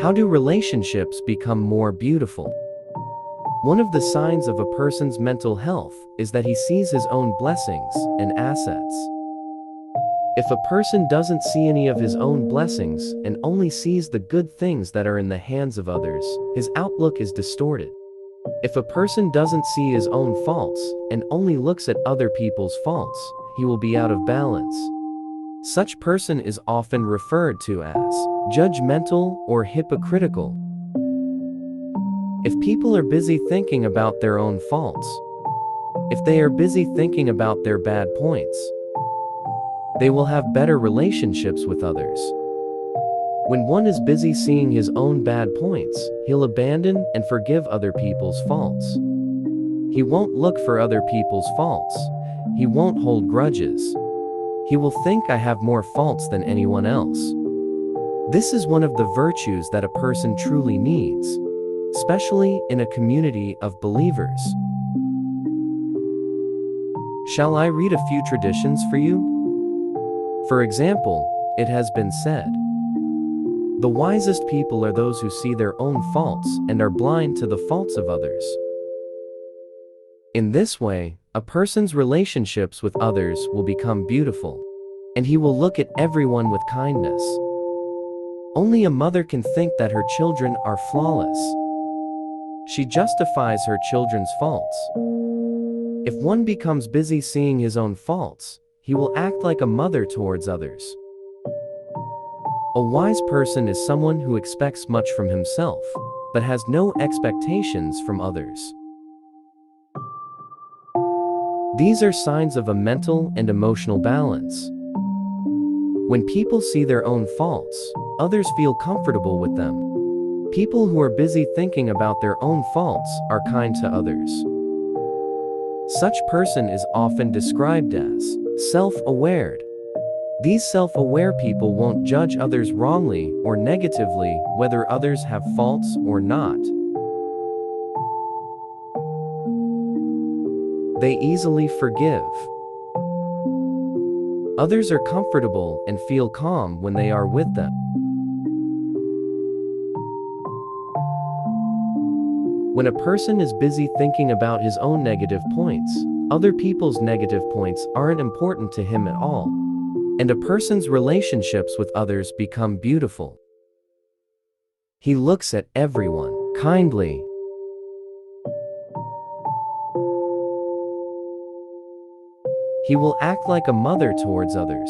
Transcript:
How do relationships become more beautiful? One of the signs of a person's mental health is that he sees his own blessings and assets. If a person doesn't see any of his own blessings and only sees the good things that are in the hands of others, his outlook is distorted. If a person doesn't see his own faults and only looks at other people's faults, he will be out of balance. Such person is often referred to as judgmental or hypocritical. If people are busy thinking about their own faults, if they are busy thinking about their bad points, they will have better relationships with others. When one is busy seeing his own bad points, he'll abandon and forgive other people's faults. He won't look for other people's faults. He won't hold grudges. He will think, I have more faults than anyone else. This is one of the virtues that a person truly needs, especially in a community of believers. Shall I read a few traditions for you? For example, it has been said, the wisest people are those who see their own faults and are blind to the faults of others. In this way, a person's relationships with others will become beautiful, and he will look at everyone with kindness. Only a mother can think that her children are flawless. She justifies her children's faults. If one becomes busy seeing his own faults, he will act like a mother towards others. A wise person is someone who expects much from himself, but has no expectations from others. These are signs of a mental and emotional balance. When people see their own faults, others feel comfortable with them. People who are busy thinking about their own faults are kind to others. Such person is often described as self-aware. These self-aware people won't judge others wrongly or negatively, whether others have faults or not. They easily forgive. Others are comfortable and feel calm when they are with them. When a person is busy thinking about his own negative points, other people's negative points aren't important to him at all, and a person's relationships with others become beautiful. He looks at everyone kindly. He will act like a mother towards others.